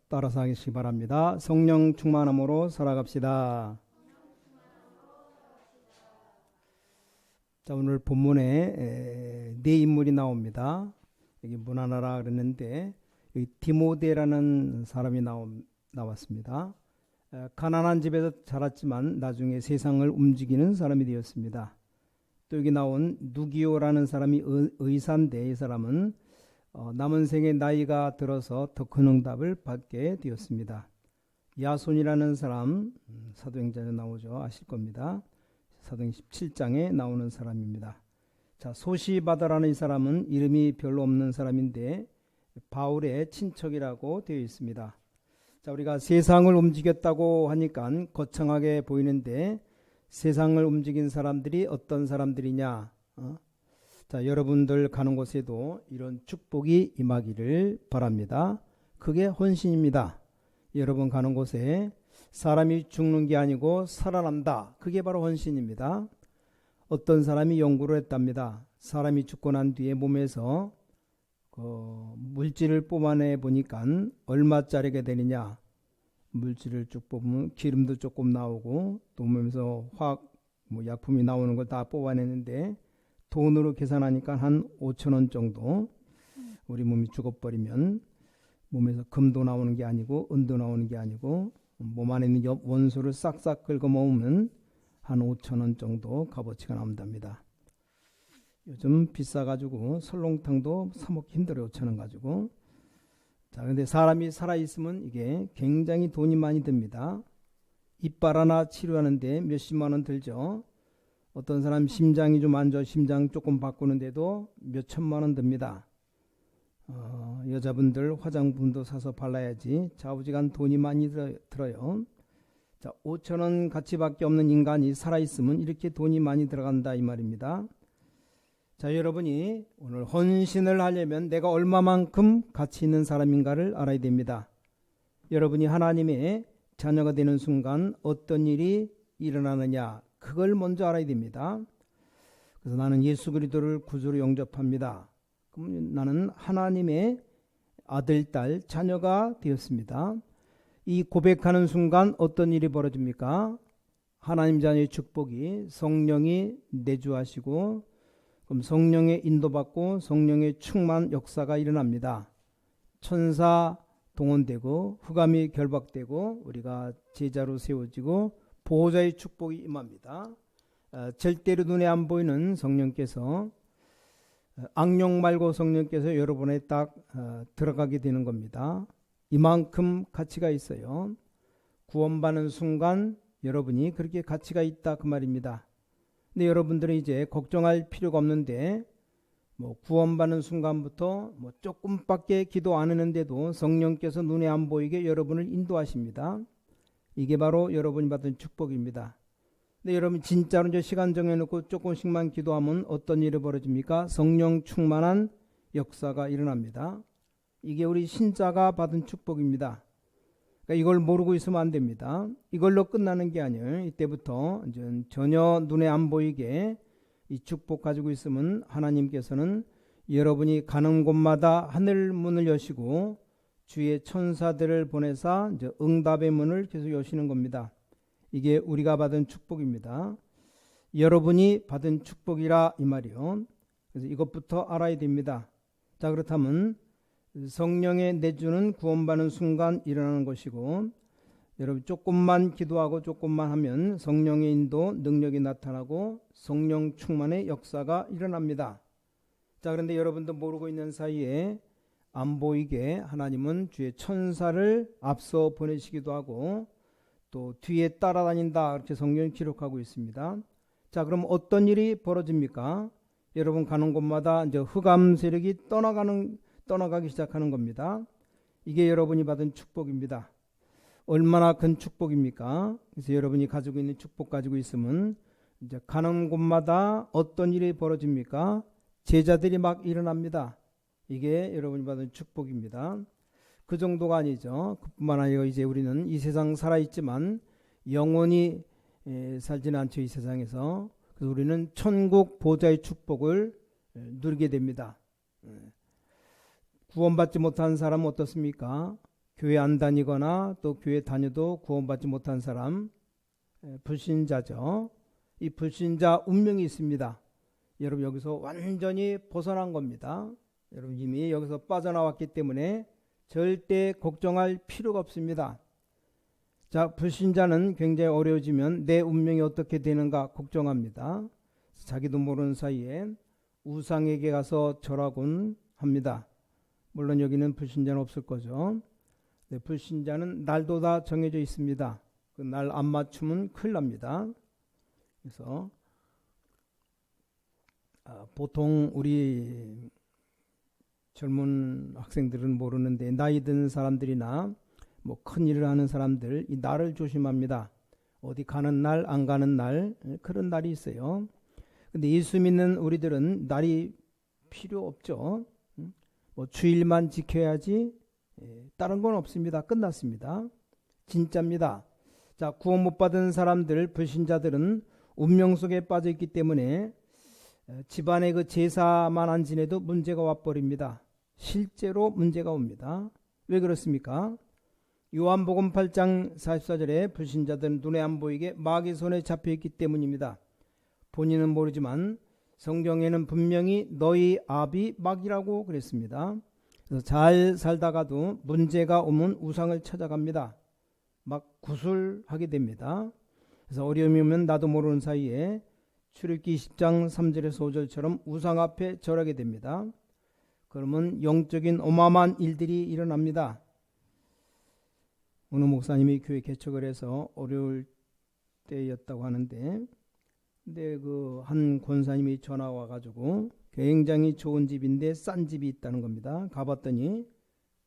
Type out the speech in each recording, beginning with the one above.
따라서 하시기 바랍니다. 성령 충만함으로 살아갑시다. 자, 오늘 본문에 네 인물이 나옵니다. 여기 문하나라 그랬는데 여기 디모데라는 사람이 나왔습니다. 가난한 집에서 자랐지만 나중에 세상을 움직이는 사람이 되었습니다. 또 여기 나온 누기오라는 사람이 의사인데 이 사람은 남은 생에 나이가 들어서 더 큰 응답을 받게 되었습니다. 야손이라는 사람 사도행전에 나오죠. 아실 겁니다. 사도행 17장에 나오는 사람입니다. 자, 소시바다라는 이 사람은 이름이 별로 없는 사람인데 바울의 친척이라고 되어 있습니다. 자, 우리가 세상을 움직였다고 하니까 거창하게 보이는데 세상을 움직인 사람들이 어떤 사람들이냐? 자, 여러분들 가는 곳에도 이런 축복이 임하기를 바랍니다. 그게 헌신입니다. 여러분 가는 곳에 사람이 죽는 게 아니고 살아난다. 그게 바로 헌신입니다. 어떤 사람이 연구를 했답니다. 사람이 죽고 난 뒤에 몸에서 물질을 뽑아내 보니까 얼마짜리가 되느냐. 물질을 쭉 뽑으면 기름도 조금 나오고 또 몸에서 약품이 나오는 걸 다 뽑아내는데 돈으로 계산하니까 한 5,000원 정도. 우리 몸이 죽어버리면 몸에서 금도 나오는 게 아니고 은도 나오는 게 아니고 몸 안에 있는 원소를 싹싹 긁어 모으면 한 5,000원 정도 값어치가 나온답니다. 요즘 비싸가지고 설렁탕도 사 먹기 힘들어요. 5,000원 가지고. 자, 근데 사람이 살아있으면 이게 굉장히 돈이 많이 듭니다. 이빨 하나 치료하는데 몇십만 원 들죠. 어떤 사람 심장이 좀 안 좋아 심장 조금 바꾸는데도 몇천만 원 듭니다. 여자분들 화장품도 사서 발라야지 좌우지간 돈이 많이 들어요. 자, 5,000원 가치밖에 없는 인간이 살아있으면 이렇게 돈이 많이 들어간다 이 말입니다. 자, 여러분이 오늘 헌신을 하려면 내가 얼마만큼 가치 있는 사람인가를 알아야 됩니다. 여러분이 하나님의 자녀가 되는 순간 어떤 일이 일어나느냐 그걸 먼저 알아야 됩니다. 그래서 나는 예수 그리스도를 구주로 영접합니다. 그럼 나는 하나님의 아들, 딸, 자녀가 되었습니다. 이 고백하는 순간 어떤 일이 벌어집니까? 하나님 자녀의 축복이 성령이 내주하시고 그럼 성령의 인도받고 성령의 충만 역사가 일어납니다. 천사 동원되고 흑암이 결박되고 우리가 제자로 세워지고 보호자의 축복이 임합니다. 절대로 눈에 안 보이는 성령께서 악령 말고 성령께서 여러분에 딱 들어가게 되는 겁니다. 이만큼 가치가 있어요. 구원받는 순간 여러분이 그렇게 가치가 있다 그 말입니다. 근데 여러분들은 이제 걱정할 필요가 없는데 구원받는 순간부터 조금밖에 기도 안 했는데도 성령께서 눈에 안 보이게 여러분을 인도하십니다. 이게 바로 여러분이 받은 축복입니다. 근데 여러분 진짜로 이제 시간 정해놓고 조금씩만 기도하면 어떤 일이 벌어집니까? 성령 충만한 역사가 일어납니다. 이게 우리 신자가 받은 축복입니다. 그러니까 이걸 모르고 있으면 안 됩니다. 이걸로 끝나는 게 아니에요. 이때부터 이제 전혀 눈에 안 보이게 이 축복 가지고 있으면 하나님께서는 여러분이 가는 곳마다 하늘 문을 여시고 주의 천사들을 보내사 이제 응답의 문을 계속 여시는 겁니다. 이게 우리가 받은 축복입니다. 여러분이 받은 축복이라 이 말이요. 그래서 이것부터 알아야 됩니다. 자, 그렇다면 성령의 내주는 구원받는 순간 일어나는 것이고 여러분 조금만 기도하고 조금만 하면 성령의 인도 능력이 나타나고 성령 충만의 역사가 일어납니다. 자, 그런데 여러분도 모르고 있는 사이에 안 보이게 하나님은 주의 천사를 앞서 보내시기도 하고 또 뒤에 따라다닌다 이렇게 성경이 기록하고 있습니다. 자, 그럼 어떤 일이 벌어집니까? 여러분 가는 곳마다 이제 흑암 세력이 떠나가기 시작하는 겁니다. 이게 여러분이 받은 축복입니다. 얼마나 큰 축복입니까? 그래서 여러분이 가지고 있는 축복 가지고 있으면 이제 가는 곳마다 어떤 일이 벌어집니까? 제자들이 막 일어납니다. 이게 여러분이 받은 축복입니다. 그 정도가 아니죠. 그뿐만 아니라 이제 우리는 이 세상 살아있지만 영원히 살지는 않죠. 이 세상에서. 그래서 우리는 천국 보좌의 축복을 누리게 됩니다. 구원받지 못한 사람은 어떻습니까? 교회 안 다니거나 또 교회 다녀도 구원받지 못한 사람, 불신자죠. 이 불신자 운명이 있습니다. 여러분 여기서 완전히 벗어난 겁니다. 여러분 이미 여기서 빠져나왔기 때문에 절대 걱정할 필요가 없습니다. 자, 불신자는 굉장히 어려워지면 내 운명이 어떻게 되는가 걱정합니다. 자기도 모르는 사이에 우상에게 가서 절하곤 합니다. 물론 여기는 불신자는 없을 거죠. 네, 불신자는 날도 다 정해져 있습니다. 그 날 안 맞추면 큰일 납니다. 그래서 보통 우리 젊은 학생들은 모르는데 나이 든 사람들이나 뭐 큰일을 하는 사람들 이 날을 조심합니다. 어디 가는 날 안 가는 날 그런 날이 있어요. 근데 예수 믿는 우리들은 날이 필요 없죠. 뭐 주일만 지켜야지 다른 건 없습니다. 끝났습니다. 진짜입니다. 자, 구원 못 받은 사람들 불신자들은 운명 속에 빠져 있기 때문에 집안의 그 제사만 안 지내도 문제가 와버립니다. 실제로 문제가 옵니다. 왜 그렇습니까? 요한복음 8장 44절에 불신자들은 눈에 안 보이게 마귀 손에 잡혀있기 때문입니다. 본인은 모르지만 성경에는 분명히 너희 아비 마귀라고 그랬습니다. 그래서 잘 살다가도 문제가 오면 우상을 찾아갑니다. 막 구술하게 됩니다. 그래서 어려움이 오면 나도 모르는 사이에 출애굽기 20장 3절에서 5절처럼 우상 앞에 절하게 됩니다. 그러면 영적인 어마어마한 일들이 일어납니다. 어느 목사님이 교회 개척을 해서 어려울 때였다고 하는데, 근데 그 한 권사님이 전화 와가지고 굉장히 좋은 집인데 싼 집이 있다는 겁니다. 가봤더니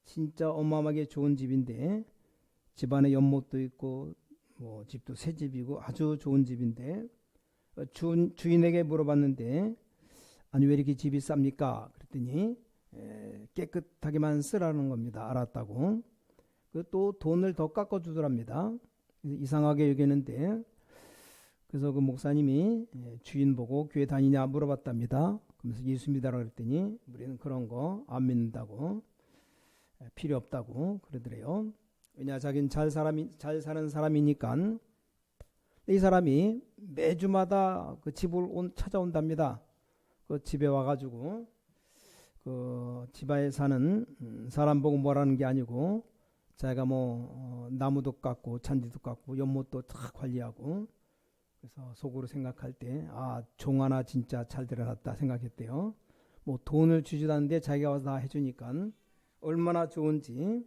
진짜 어마어마하게 좋은 집인데 집안에 연못도 있고 뭐 집도 새 집이고 아주 좋은 집인데 주인에게 물어봤는데 아니 왜 이렇게 집이 쌉니까? 그랬더니 깨끗하게만 쓰라는 겁니다. 알았다고. 또 돈을 더 깎아주더랍니다. 이상하게 여기는데 그래서 그 목사님이 주인 보고 교회 다니냐 물어봤답니다. 그러면서 예수 믿으라고 그랬더니 우리는 그런 거 안 믿는다고 필요 없다고 그러더래요. 왜냐 자기는 잘 사는 사람이니까. 이 사람이 매주마다 그 집을 찾아온답니다. 그 집에 와가지고 그 집안에 사는 사람 보고 뭐라는 게 아니고 자기가 뭐 나무도 깎고 잔디도 깎고 연못도 다 관리하고 그래서 속으로 생각할 때 종 하나 진짜 잘 들여놨다 생각했대요. 뭐 돈을 주지도 않는데 자기가 와서 다 해주니까 얼마나 좋은지.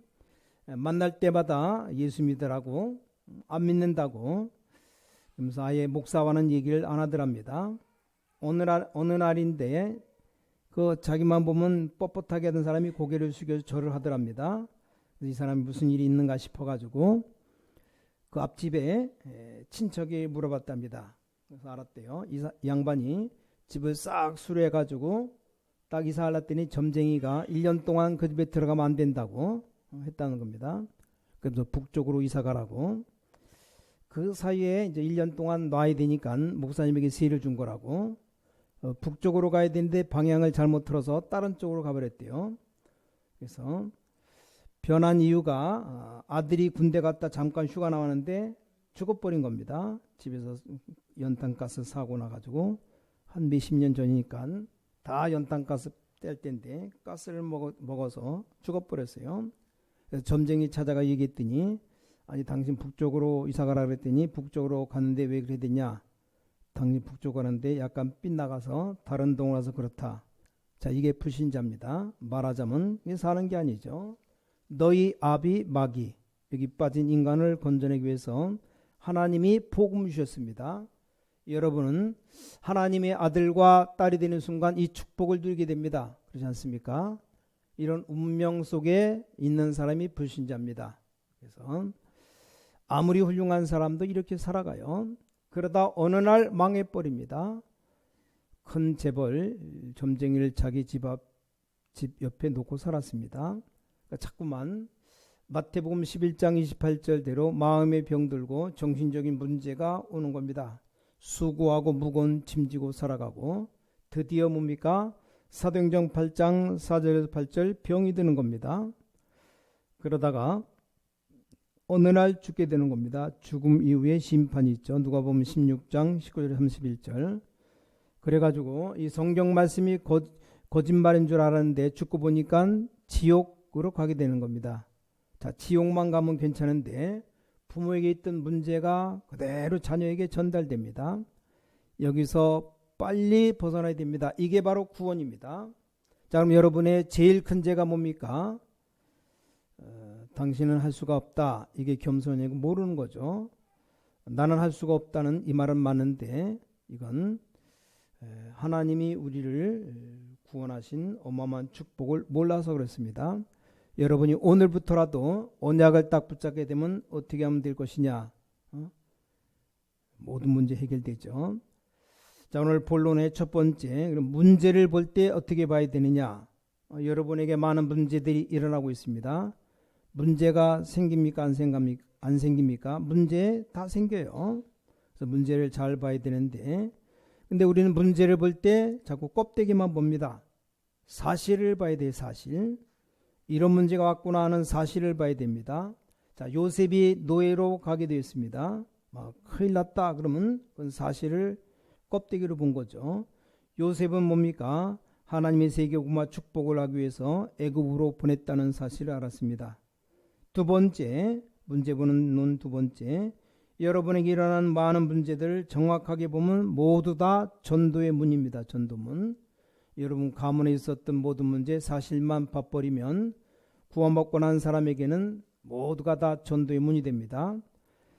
만날 때마다 예수 믿으라고 안 믿는다고 그러면서 아예 목사와는 얘기를 안 하더랍니다. 어느 날인데 그 자기만 보면 뻣뻣하게 하던 사람이 고개를 숙여서 절을 하더랍니다. 이 사람이 무슨 일이 있는가 싶어가지고 그 앞집에 친척이 물어봤답니다. 그래서 알았대요. 이 양반이 집을 싹 수리해가지고 딱 이사하려더니 점쟁이가 1년 동안 그 집에 들어가면 안 된다고 했다는 겁니다. 그래서 북쪽으로 이사 가라고. 그 사이에 이제 1년 동안 놔야 되니까 목사님에게 세를 준 거라고. 북쪽으로 가야 되는데 방향을 잘못 틀어서 다른 쪽으로 가버렸대요. 그래서 변한 이유가 아들이 군대 갔다 잠깐 휴가 나왔는데 죽어버린 겁니다. 집에서 연탄가스 사고 나가지고 한 몇십 년 전이니까 다 연탄가스 뗄 때인데 가스를 먹어서 죽어버렸어요. 그래서 점쟁이 찾아가 얘기했더니 아니 당신 북쪽으로 이사가라 그랬더니 북쪽으로 갔는데 왜 그래 됐냐. 당신 북쪽 가는데 약간 빗나가서 다른 동을 와서 그렇다. 자, 이게 불신자입니다. 말하자면 이게 사는 게 아니죠. 너희 아비 마귀, 여기 빠진 인간을 건져내기 위해서 하나님이 복음을 주셨습니다. 여러분은 하나님의 아들과 딸이 되는 순간 이 축복을 누리게 됩니다. 그렇지 않습니까? 이런 운명 속에 있는 사람이 불신자입니다. 그래서 아무리 훌륭한 사람도 이렇게 살아가요. 그러다 어느 날 망해버립니다. 큰 재벌 점쟁이를 자기 집 옆에 놓고 살았습니다. 그러니까 자꾸만 마태복음 11장 28절대로 마음의 병들고 정신적인 문제가 오는 겁니다. 수고하고 무거운 짐지고 살아가고 드디어 뭡니까? 사도행전 8장 4절에서 8절 병이 드는 겁니다. 그러다가 어느 날 죽게 되는 겁니다. 죽음 이후에 심판이 있죠. 누가복음 16장 19절 31절. 그래가지고 이 성경 말씀이 거짓말인 줄 알았는데 죽고 보니까 지옥으로 가게 되는 겁니다. 자, 지옥만 가면 괜찮은데 부모에게 있던 문제가 그대로 자녀에게 전달됩니다. 여기서 빨리 벗어나야 됩니다. 이게 바로 구원입니다. 자, 그럼 여러분의 제일 큰 죄가 뭡니까? 당신은 할 수가 없다. 이게 겸손이고 모르는 거죠. 나는 할 수가 없다는 이 말은 맞는데 이건 하나님이 우리를 구원하신 어마어마한 축복을 몰라서 그렇습니다. 여러분이 오늘부터라도 언약을 딱 붙잡게 되면 어떻게 하면 될 것이냐? 모든 문제 해결되죠. 자, 오늘 본론의 첫 번째, 그럼 문제를 볼 때 어떻게 봐야 되느냐? 여러분에게 많은 문제들이 일어나고 있습니다. 문제가 생깁니까? 안 생깁니까? 문제 다 생겨요. 그래서 문제를 잘 봐야 되는데, 근데 우리는 문제를 볼 때 자꾸 껍데기만 봅니다. 사실을 봐야 돼요. 사실. 이런 문제가 왔구나 하는 사실을 봐야 됩니다. 자, 요셉이 노예로 가게 되었습니다. 큰일 났다 그러면 그건 사실을 껍데기로 본 거죠. 요셉은 뭡니까? 하나님의 세계국마 축복을 하기 위해서 애굽으로 보냈다는 사실을 알았습니다. 두 번째, 문제 보는 눈 두 번째, 여러분에게 일어난 많은 문제들을 정확하게 보면 모두 다 전도의 문입니다. 전도문. 여러분 가문에 있었던 모든 문제 사실만 봐버리면 구원받고 난 사람에게는 모두가 다 전도의 문이 됩니다.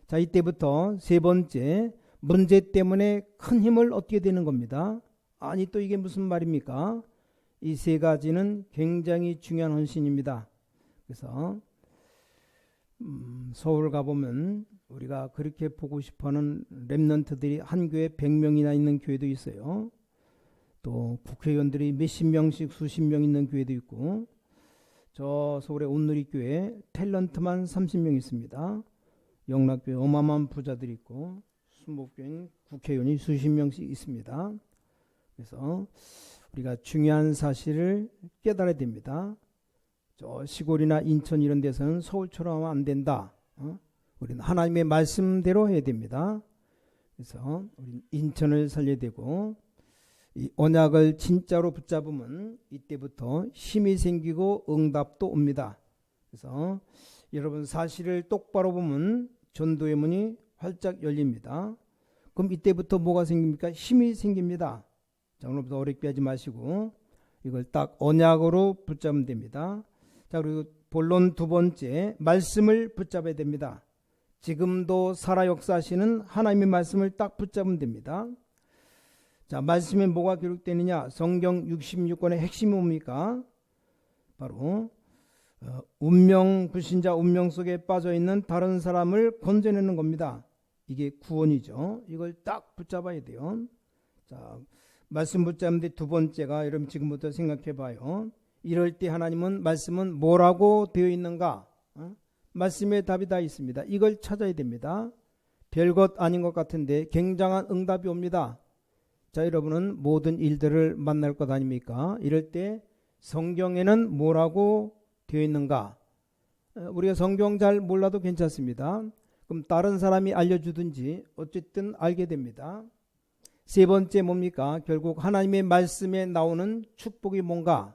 자, 이때부터 세 번째, 문제 때문에 큰 힘을 얻게 되는 겁니다. 아니 또 이게 무슨 말입니까? 이 세 가지는 굉장히 중요한 헌신입니다. 그래서 서울 가보면 우리가 그렇게 보고 싶어하는 렘넌트들이 한 교회 100명이나 있는 교회도 있어요. 또 국회의원들이 몇십 명씩 수십 명 있는 교회도 있고, 저 서울의 온누리교회 탤런트만 30명 있습니다. 영락교회 어마어마한 부자들이 있고, 순복교회는 국회의원이 수십 명씩 있습니다. 그래서 우리가 중요한 사실을 깨달아야 됩니다. 저 시골이나 인천 이런 데서는 서울처럼 하면 안 된다. 우리는 하나님의 말씀대로 해야 됩니다. 그래서 우리는 인천을 살려야 되고, 이 언약을 진짜로 붙잡으면 이때부터 힘이 생기고 응답도 옵니다. 그래서 여러분 사실을 똑바로 보면 전도의 문이 활짝 열립니다. 그럼 이때부터 뭐가 생깁니까? 힘이 생깁니다. 자, 오늘부터 어렵게 하지 마시고 이걸 딱 언약으로 붙잡으면 됩니다. 자, 그리고 본론 두 번째, 말씀을 붙잡아야 됩니다. 지금도 살아 역사하시는 하나님의 말씀을 딱 붙잡으면 됩니다. 자, 말씀에 뭐가 기록되느냐? 성경 66권의 핵심이 뭡니까? 바로 운명, 불신자 운명 속에 빠져있는 다른 사람을 건져내는 겁니다. 이게 구원이죠. 이걸 딱 붙잡아야 돼요. 자, 말씀 붙잡는데 두 번째가, 여러분 지금부터 생각해 봐요. 이럴 때 하나님은 말씀은 뭐라고 되어 있는가? 말씀에 답이 다 있습니다. 이걸 찾아야 됩니다. 별것 아닌 것 같은데 굉장한 응답이 옵니다. 자, 여러분은 모든 일들을 만날 것 아닙니까? 이럴 때 성경에는 뭐라고 되어 있는가? 우리가 성경 잘 몰라도 괜찮습니다. 그럼 다른 사람이 알려주든지 어쨌든 알게 됩니다. 세 번째 뭡니까? 결국 하나님의 말씀에 나오는 축복이 뭔가?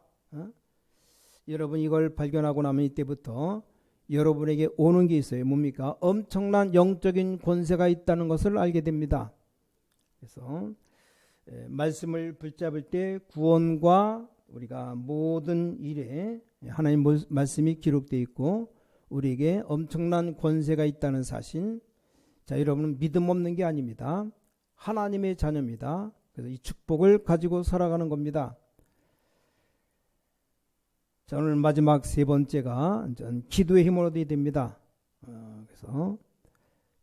여러분 이걸 발견하고 나면 이때부터 여러분에게 오는 게 있어요. 뭡니까? 엄청난 영적인 권세가 있다는 것을 알게 됩니다. 그래서 말씀을 붙잡을 때 구원과 우리가 모든 일에 하나님 말씀이 기록되어 있고 우리에게 엄청난 권세가 있다는 사실. 자, 여러분은 믿음 없는 게 아닙니다. 하나님의 자녀입니다. 그래서 이 축복을 가지고 살아가는 겁니다. 자, 오늘 마지막 세 번째가 기도의 힘으로 되어야 됩니다. 그래서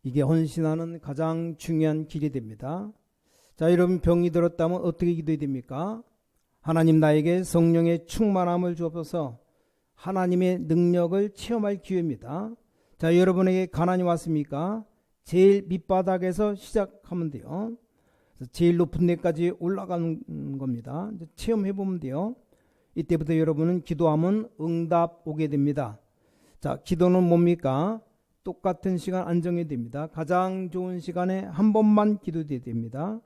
이게 헌신하는 가장 중요한 길이 됩니다. 자, 여러분 병이 들었다면 어떻게 기도해야 됩니까? 하나님 나에게 성령의 충만함을 주옵소서. 하나님의 능력을 체험할 기회입니다. 자, 여러분에게 가난이 왔습니까? 제일 밑바닥에서 시작하면 돼요. 그래서 제일 높은 데까지 올라가는 겁니다. 이제 체험해 보면 돼요. 이때부터 여러분은 기도하면 응답 오게 됩니다. 자, 기도는 뭡니까? 똑같은 시간 안정해야 됩니다. 가장 좋은 시간에 한 번만 기도해야 됩니다.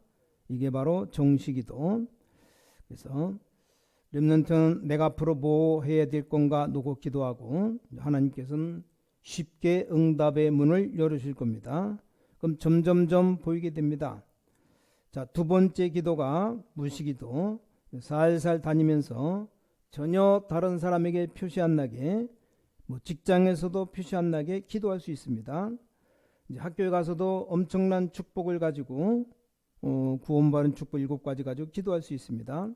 이게 바로 정시기도. 그래서 렘넌트는 내가 앞으로 뭐 해야 될 건가 놓고 기도하고 하나님께서는 쉽게 응답의 문을 열으실 겁니다. 그럼 점점점 보이게 됩니다. 자, 두 번째 기도가 무시기도. 살살 다니면서 전혀 다른 사람에게 표시 안 나게, 직장에서도 표시 안 나게 기도할 수 있습니다. 이제 학교에 가서도 엄청난 축복을 가지고 구원받은 축복 7가지 가지고 기도할 수 있습니다.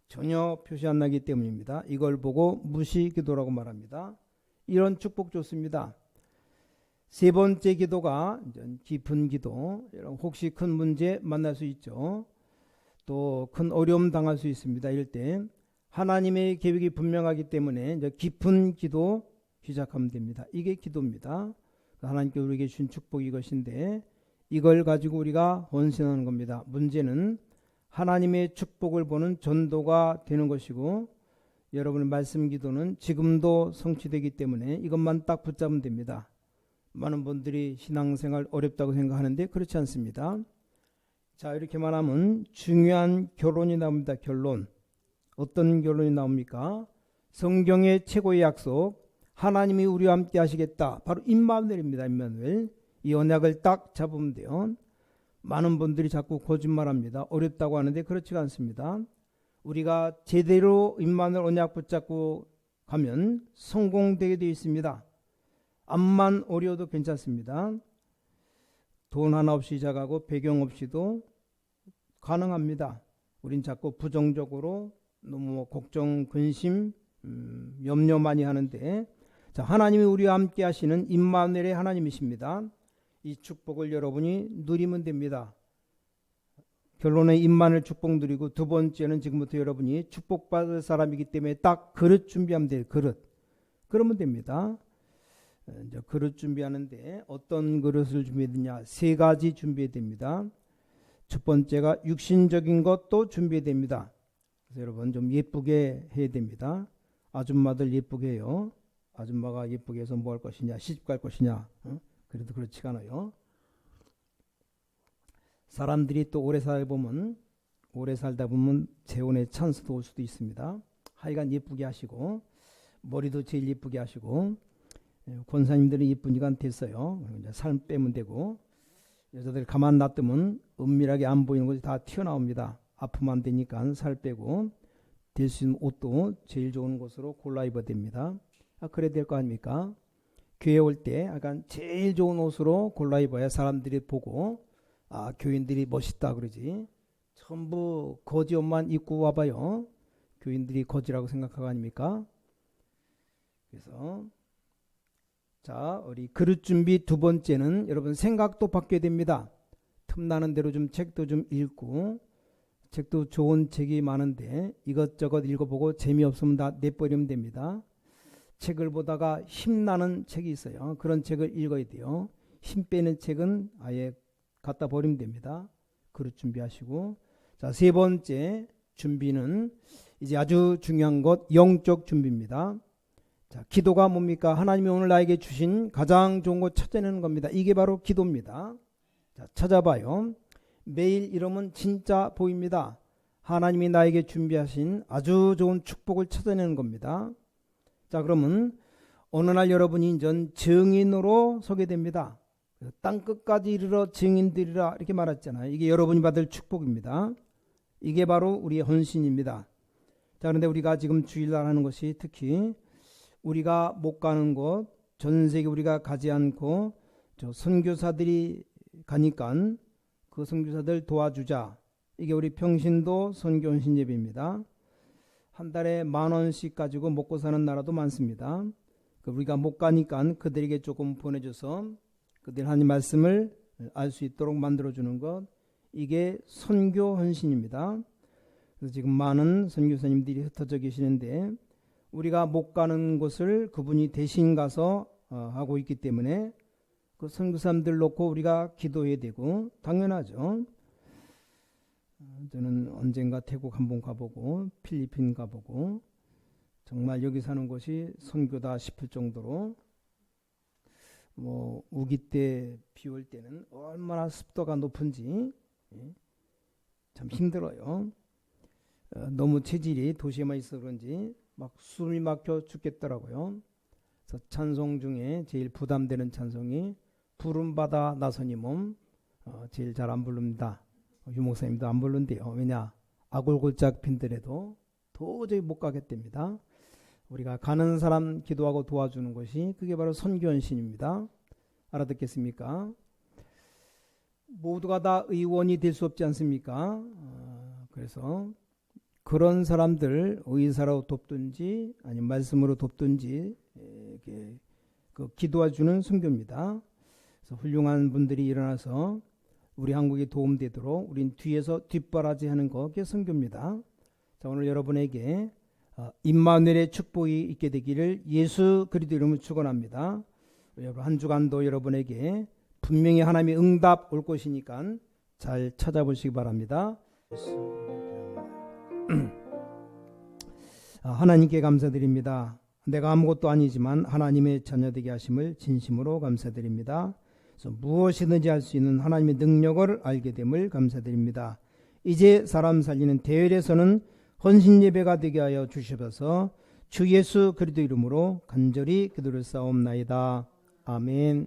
전혀 표시 안 나기 때문입니다. 이걸 보고 무시기도라고 말합니다. 이런 축복 좋습니다. 세 번째 기도가 깊은 기도. 혹시 큰 문제 만날 수 있죠. 또 큰 어려움 당할 수 있습니다. 이럴 때 하나님의 계획이 분명하기 때문에 이제 깊은 기도 시작하면 됩니다. 이게 기도입니다. 하나님께 우리에게 주신 축복이 이것인데 이걸 가지고 우리가 헌신하는 겁니다. 문제는 하나님의 축복을 보는 전도가 되는 것이고 여러분의 말씀 기도는 지금도 성취되기 때문에 이것만 딱 붙잡으면 됩니다. 많은 분들이 신앙생활 어렵다고 생각하는데 그렇지 않습니다. 자, 이렇게만 하면 중요한 결론이 나옵니다. 결론. 어떤 결론이 나옵니까? 성경의 최고의 약속, 하나님이 우리와 함께 하시겠다. 바로 임마누엘입니다. 임마누엘. 이 언약을 딱 잡으면 돼요. 많은 분들이 자꾸 거짓말합니다. 어렵다고 하는데 그렇지가 않습니다. 우리가 제대로 임마누엘 언약 붙잡고 가면 성공되게 되어 있습니다. 암만 어려워도 괜찮습니다. 돈 하나 없이 시작하고 배경 없이도 가능합니다. 우린 자꾸 부정적으로 너무 걱정, 근심, 염려 많이 하는데 자, 하나님이 우리와 함께 하시는 임마누엘의 하나님이십니다. 이 축복을 여러분이 누리면 됩니다. 결론에 임마누엘 축복 누리고 두 번째는 지금부터 여러분이 축복받을 사람이기 때문에 딱 그릇 준비하면 돼요. 그릇. 그러면 됩니다. 이제 그릇 준비하는데 어떤 그릇을 준비해야 되냐? 3가지 준비해야 됩니다. 첫 번째가 육신적인 것도 준비해야 됩니다. 그래서 여러분 좀 예쁘게 해야 됩니다. 아줌마들 예쁘게 해요. 아줌마가 예쁘게 해서 뭐 할 것이냐? 시집 갈 것이냐? 그래도 그렇지가 않아요. 사람들이 또 오래 살다 보면 재혼의 찬스도 올 수도 있습니다. 하여간 예쁘게 하시고 머리도 제일 예쁘게 하시고 권사님들이 예쁘니까 됐어요. 이제 살 빼면 되고 여자들 가만 놔두면 은밀하게 안 보이는 것이 다 튀어나옵니다. 아프면 안 되니까 살 빼고 될 수 있는 옷도 제일 좋은 것으로 골라 입어야 됩니다. 그래야 될 거 아닙니까? 교회 올 때 약간 제일 좋은 옷으로 골라 입어야 사람들이 보고 교인들이 멋있다 그러지. 전부 거지 옷만 입고 와봐요. 교인들이 거지라고 생각하고 아닙니까? 그래서 자, 우리 그릇 준비 두 번째는 여러분 생각도 바뀌어야 됩니다. 틈나는 대로 좀 책도 좀 읽고 책도 좋은 책이 많은데 이것저것 읽어보고 재미없으면 다 내버리면 됩니다. 책을 보다가 힘나는 책이 있어요. 그런 책을 읽어야 돼요. 힘 빼는 책은 아예 갖다 버리면 됩니다. 그릇 준비하시고 자, 세 번째 준비는 이제 아주 중요한 것 영적 준비입니다. 자, 기도가 뭡니까? 하나님이 오늘 나에게 주신 가장 좋은 것 찾아내는 겁니다. 이게 바로 기도입니다. 자, 찾아봐요. 매일 이러면 진짜 보입니다. 하나님이 나에게 준비하신 아주 좋은 축복을 찾아내는 겁니다. 자, 그러면 어느 날 여러분이 인전 증인으로 서게 됩니다. 땅끝까지 이르러 증인들이라 이렇게 말했잖아요. 이게 여러분이 받을 축복입니다. 이게 바로 우리의 헌신입니다. 자, 그런데 우리가 지금 주일날 하는 것이 특히 우리가 못 가는 곳, 전 세계 우리가 가지 않고 저 선교사들이 가니까 그 선교사들 도와주자. 이게 우리 평신도 선교 헌신 예배입니다. 한 달에 10,000원씩 가지고 먹고 사는 나라도 많습니다. 우리가 못 가니까 그들에게 조금 보내줘서 그들 하나님 말씀을 알 수 있도록 만들어주는 것. 이게 선교 헌신입니다. 그래서 지금 많은 선교사님들이 흩어져 계시는데 우리가 못 가는 곳을 그분이 대신 가서 하고 있기 때문에 그 선교사님들 놓고 우리가 기도해야 되고 당연하죠. 저는 언젠가 태국 한번 가보고 필리핀 가보고 정말 여기 사는 곳이 선교다 싶을 정도로 뭐 우기 때, 비 올 때는 얼마나 습도가 높은지 참 힘들어요. 너무 체질이 도시에만 있어 그런지 막 숨이 막혀 죽겠더라고요. 그래서 찬송 중에 제일 부담되는 찬송이 부름받아 나서니 몸, 제일 잘 안 부릅니다. 유목사님도 안 부른대요. 왜냐? 아골골짝 빈들에도 도저히 못 가겠답니다. 우리가 가는 사람 기도하고 도와주는 것이 그게 바로 선교헌신입니다. 알아듣겠습니까? 모두가 다 의원이 될 수 없지 않습니까? 그래서 그런 사람들 의사로 돕든지 아니면 말씀으로 돕든지 그 기도해주는 선교입니다. 그래서 훌륭한 분들이 일어나서 우리 한국에 도움되도록 우린 뒤에서 뒷바라지하는 거 그게 선교입니다. 자, 오늘 여러분에게 임마누엘의 축복이 있게 되기를 예수 그리스도 이름으로 축원합니다. 여러분 한 주간도 여러분에게 분명히 하나님의 응답 올 것이니까 잘 찾아보시기 바랍니다. 하나님께 감사드립니다. 내가 아무것도 아니지만 하나님의 자녀되게 하심을 진심으로 감사드립니다. 그래서 무엇이든지 할 수 있는 하나님의 능력을 알게 됨을 감사드립니다. 이제 사람 살리는 대열에서는 헌신 예배가 되게 하여 주시옵소서. 주 예수 그리스도 이름으로 간절히 기도를 싸움나이다. 아멘.